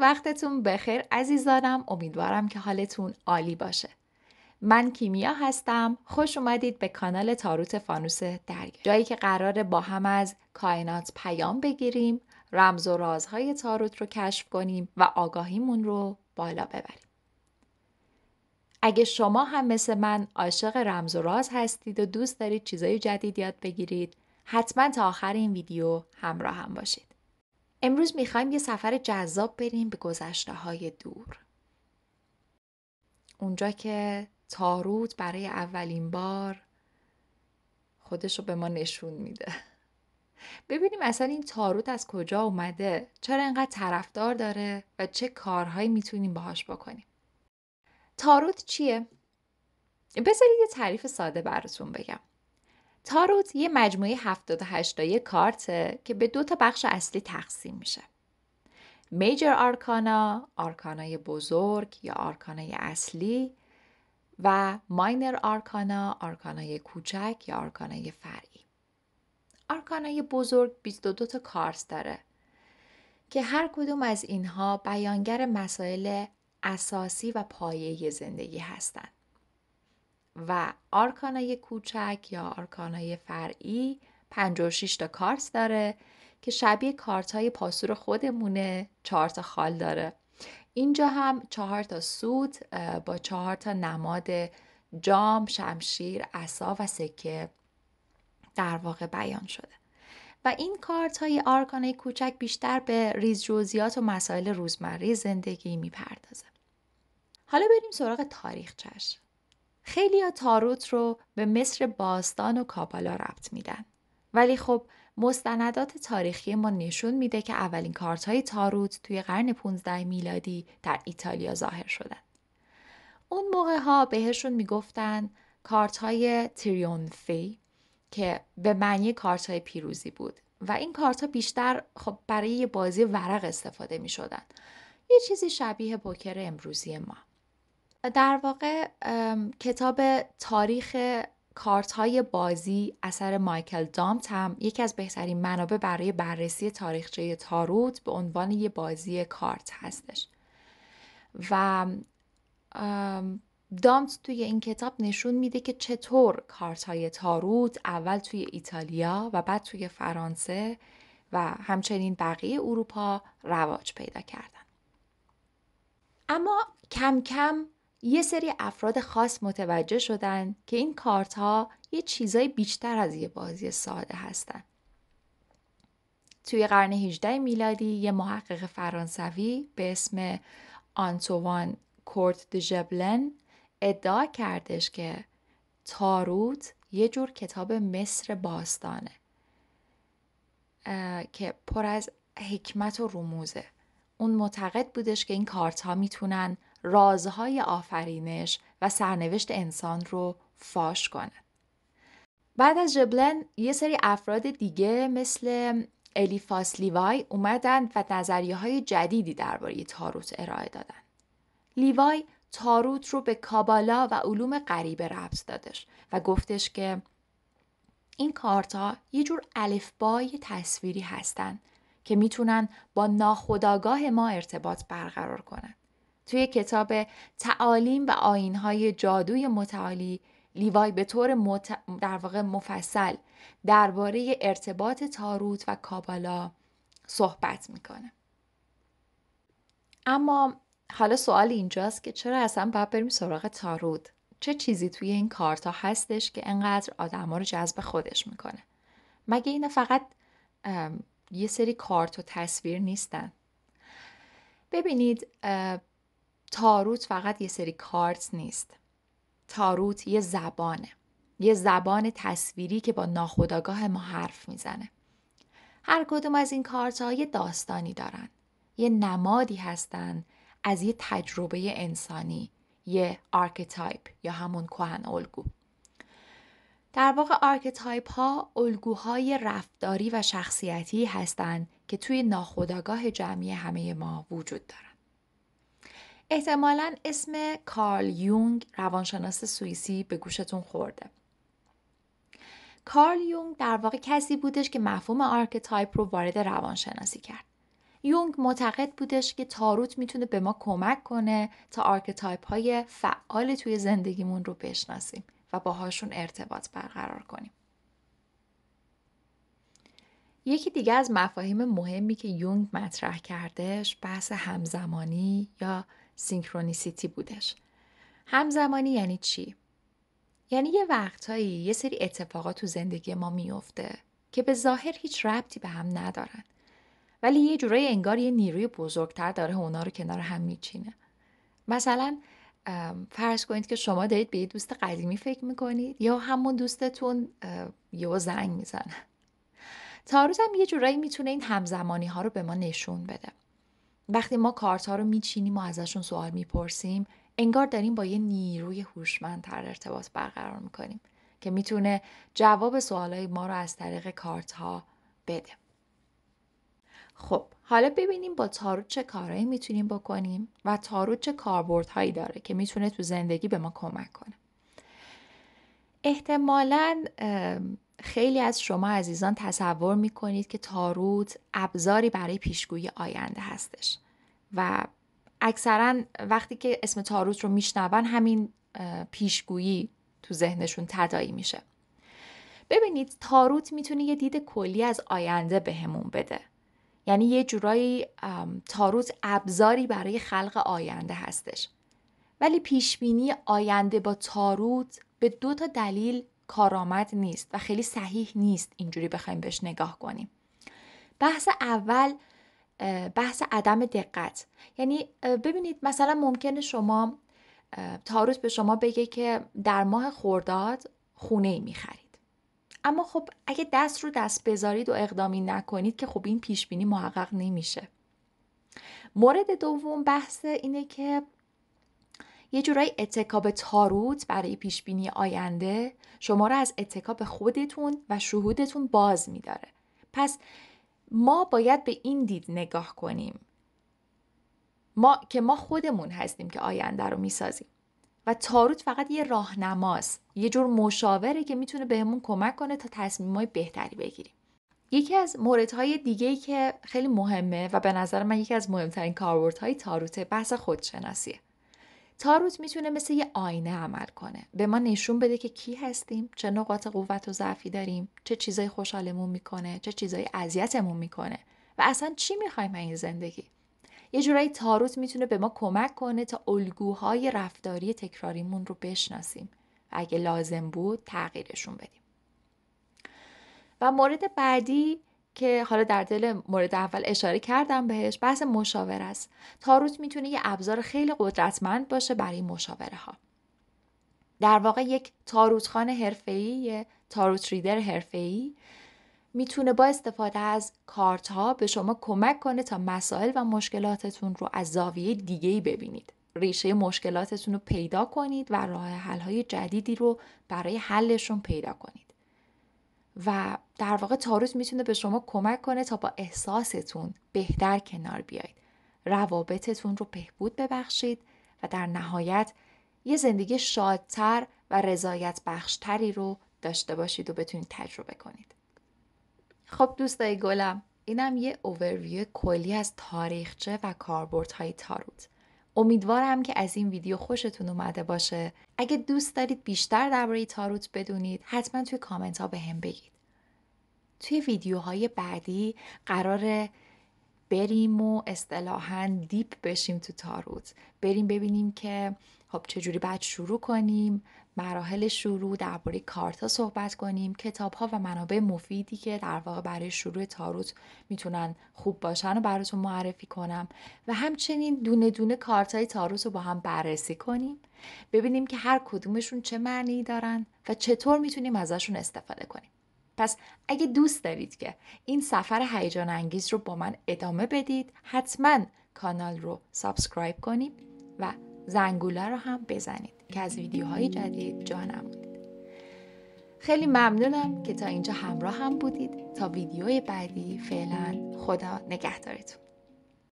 وقتتون بخیر عزیزانم. امیدوارم که حالتون عالی باشه. من کیمیا هستم. خوش اومدید به کانال تاروت فانوس دریا. جایی که قراره با هم از کائنات پیام بگیریم، رمز و رازهای تاروت رو کشف کنیم و آگاهیمون رو بالا ببریم. اگه شما هم مثل من عاشق رمز و راز هستید و دوست دارید چیزای جدید یاد بگیرید، حتما تا آخر این ویدیو همراه هم باشید. امروز میخوایم یه سفر جذاب بریم به گذشته‌های دور. اونجا که تاروت برای اولین بار خودشو به ما نشون میده. ببینیم اصلا این تاروت از کجا اومده، چرا اینقدر طرفدار داره و چه کارهایی میتونیم باهاش بکنیم. تاروت چیه؟ بذارید یه تعریف ساده براتون بگم. تاروت یه مجموعه 78 تایی کارته که به 2 بخش اصلی تقسیم میشه. میجر آرکانا، آرکانای بزرگ یا آرکانای اصلی، و ماینر آرکانا، آرکانای کوچک یا آرکانای فرعی. آرکانای بزرگ 22 تا کارت داره که هر کدوم از اینها بیانگر مسائل اساسی و پایه‌ای زندگی هستند. و آرکانای کوچک یا آرکانای فرعی 56 تا کارت داره که شبیه کارت‌های پاسور خودمونه، 4 تا خال داره. اینجا هم 4 تا سوت با 4 تا نماد جام، شمشیر، عصا و سکه در واقع بیان شده. و این کارت های آرکانه کوچک بیشتر به ریز جزئیات و مسائل روزمره زندگی میپردازه. حالا بریم سراغ تاریخچش. خیلی ها تاروت رو به مصر باستان و کابالا ربط میدن. ولی خب مستندات تاریخی ما نشون میده که اولین کارت های تاروت توی قرن 15 میلادی در ایتالیا ظاهر شدن. اون موقع ها بهشون میگفتن کارت های تریونفی که به معنی کارت های پیروزی بود و این کارت ها بیشتر خب برای یه بازی ورق استفاده می شدن. یه چیزی شبیه پوکر امروزی ما. در واقع کتاب تاریخ کارت های بازی اثر مایکل دامت هم یکی از بهترین منابع برای بررسی تاریخچه تاروت به عنوان یه بازی کارت هستش. و دامت توی این کتاب نشون میده که چطور کارت‌های تاروت اول توی ایتالیا و بعد توی فرانسه و همچنین بقیه اروپا رواج پیدا کردن. اما کم کم یه سری افراد خاص متوجه شدن که این کارت‌ها یه چیزای بیشتر از یه بازی ساده هستن. توی قرن 18 میلادی یه محقق فرانسوی به اسم آنتوان کورت د ژبلن ادعا کردش که تاروت یه جور کتاب مصر باستانه که پر از حکمت و رموزه. اون معتقد بودش که این کارت ها میتونن رازهای آفرینش و سرنوشت انسان رو فاش کنن. بعد از ژبلن یه سری افراد دیگه مثل الیفاس لیوای اومدن و نظریه‌های جدیدی درباره تاروت ارائه دادن. لیوای تاروت رو به کابالا و علوم غریبه ربط دادش و گفتش که این کارتا یه جور الفبای تصویری هستن که میتونن با ناخودآگاه ما ارتباط برقرار کنن. توی کتاب تعالیم و آیین‌های جادوی متعالی لیوای به طور در واقع مفصل درباره ارتباط تاروت و کابالا صحبت میکنه. اما حالا سوال اینجاست که چرا اصلا باید بریم سراغ تاروت؟ چه چیزی توی این کارتا هستش که انقدر آدما رو جذب خودش میکنه؟ مگه اینا فقط یه سری کارت و تصویر نیستن؟ ببینید تاروت فقط یه سری کارت نیست. تاروت یه زبانه. یه زبان تصویری که با ناخودآگاه ما حرف میزنه. هر کدوم از این کارت ها یه داستانی دارن. یه نمادی هستن از یه تجربه انسانی، یه آرکتایپ یا همون کهن الگو. در واقع آرکتایپ ها الگوهای رفتاری و شخصیتی هستن که توی ناخودآگاه جمعی همه ما وجود دارن. احتمالاً اسم کارل یونگ روانشناس سوئیسی به گوشتون خورده. کارل یونگ در واقع کسی بودش که مفهوم آرکتایپ رو وارد روانشناسی کرد. یونگ معتقد بودش که تاروت میتونه به ما کمک کنه تا آرکتایپ های فعال توی زندگیمون رو بشناسیم و باهاشون ارتباط برقرار کنیم. یکی دیگه از مفاهیم مهمی که یونگ مطرح کردش بحث همزمانی یا سینکرونیسیتی بودش. همزمانی یعنی چی؟ یعنی یه وقتایی یه سری اتفاقات تو زندگی ما میفته که به ظاهر هیچ ربطی به هم ندارن. ولی یه جورایی انگار یه نیروی بزرگتر داره اونا رو کنار هم میچینه. مثلا فرض کنید که شما دارید به یه دوست قدیمی فکر میکنید یا همون دوستتون یهو زنگ میزنه. تعارض هم یه جورایی میتونه این همزمانی ها رو به ما نشون بده. وقتی ما کارت ها رو میچینیم و ازشون سوال میپرسیم، انگار داریم با یه نیروی هوشمندتر ارتباط برقرار میکنیم که میتونه جواب سوالای ما رو از طریق کارت ها بده. خب حالا ببینیم با تاروت چه کارهایی میتونیم بکنیم و تاروت چه کاربردهایی داره که میتونه تو زندگی به ما کمک کنه. احتمالاً خیلی از شما عزیزان تصور میکنید که تاروت ابزاری برای پیشگویی آینده هستش و اکثراً وقتی که اسم تاروت رو میشنون همین پیشگویی تو ذهنشون تداعی میشه. ببینید تاروت میتونه یه دید کلی از آینده بهمون بده. یعنی یه جورایی تاروت ابزاری برای خلق آینده هستش. ولی پیشبینی آینده با تاروت به 2 دلیل کارآمد نیست و خیلی صحیح نیست اینجوری بخوایم بهش نگاه کنیم. بحث اول بحث عدم دقت. یعنی ببینید مثلا ممکنه شما تاروت به شما بگه که در ماه خرداد خونه‌ای می‌خرید. اما خب اگه دست رو دست بذارید و اقدامی نکنید که خب این پیشبینی محقق نمیشه. مورد دوم بحث اینه که یه جورایی اتکا به تاروت برای پیشبینی آینده شما رو از اتکا به خودتون و شهودتون باز میداره. پس ما باید به این دید نگاه کنیم. ما خودمون هستیم که آینده رو میسازیم. و تاروت فقط یه راهنماست، یه جور مشاوره که میتونه بهمون کمک کنه تا تصمیمای بهتری بگیریم. یکی از موردهای دیگه‌ای که خیلی مهمه و به نظر من یکی از مهمترین کاربردهای تاروت بحث خودشناسیه. تاروت میتونه مثل یه آینه عمل کنه. به ما نشون بده که کی هستیم، چه نقاط قوت و ضعفی داریم، چه چیزای خوشحالمون میکنه، چه چیزای اذیتمون میکنه و اصلا چی میخوایم این زندگی. یه جورایی تاروت میتونه به ما کمک کنه تا الگوهای رفتاری تکراریمون رو بشناسیم و اگه لازم بود تغییرشون بدیم. و مورد بعدی که حالا در دل مورد اول اشاره کردم بهش بحث مشاوره است. تاروت میتونه یه ابزار خیلی قدرتمند باشه برای مشاوره ها. در واقع یک تاروتخوان حرفه‌ای، یه تاروت ریدر حرفه‌ای میتونه با استفاده از کارت ها به شما کمک کنه تا مسائل و مشکلاتتون رو از زاویه دیگه‌ای ببینید. ریشه مشکلاتتون رو پیدا کنید و راه حل های جدیدی رو برای حلشون پیدا کنید. و در واقع تاروت میتونه به شما کمک کنه تا با احساستون بهتر کنار بیایید. روابطتون رو بهبود ببخشید و در نهایت یه زندگی شادتر و رضایت بخشتری رو داشته باشید و بتونید تجربه کنید. خب دوستای گلم، اینم یه اوورویو کلی از تاریخچه و کاربردهای تاروت. امیدوارم که از این ویدیو خوشتون اومده باشه. اگه دوست دارید بیشتر درباره تاروت بدونید، حتما توی کامنت ها بهم بگید. توی ویدیوهای بعدی قراره بریم و اصطلاحاً دیپ بشیم تو تاروت. بریم ببینیم که خب چجوری باید شروع کنیم، مراحل شروع، درباره کارتا صحبت کنیم، کتاب‌ها و منابع مفیدی که در واقع برای شروع تاروت میتونن خوب باشن و براتون معرفی کنم و همچنین دونه دونه کارتای تاروت رو با هم بررسی کنیم، ببینیم که هر کدومشون چه معنی دارن و چطور میتونیم ازشون استفاده کنیم. پس اگه دوست دارید که این سفر هیجان انگیز رو با من ادامه بدید، حتما کانال رو سابسکرایب کنید و زنگوله رو هم بزنید که از ویدیوهای جدید جا نمونید. خیلی ممنونم که تا اینجا همراه هم بودید. تا ویدیوی بعدی فعلا خدا نگهدارتون.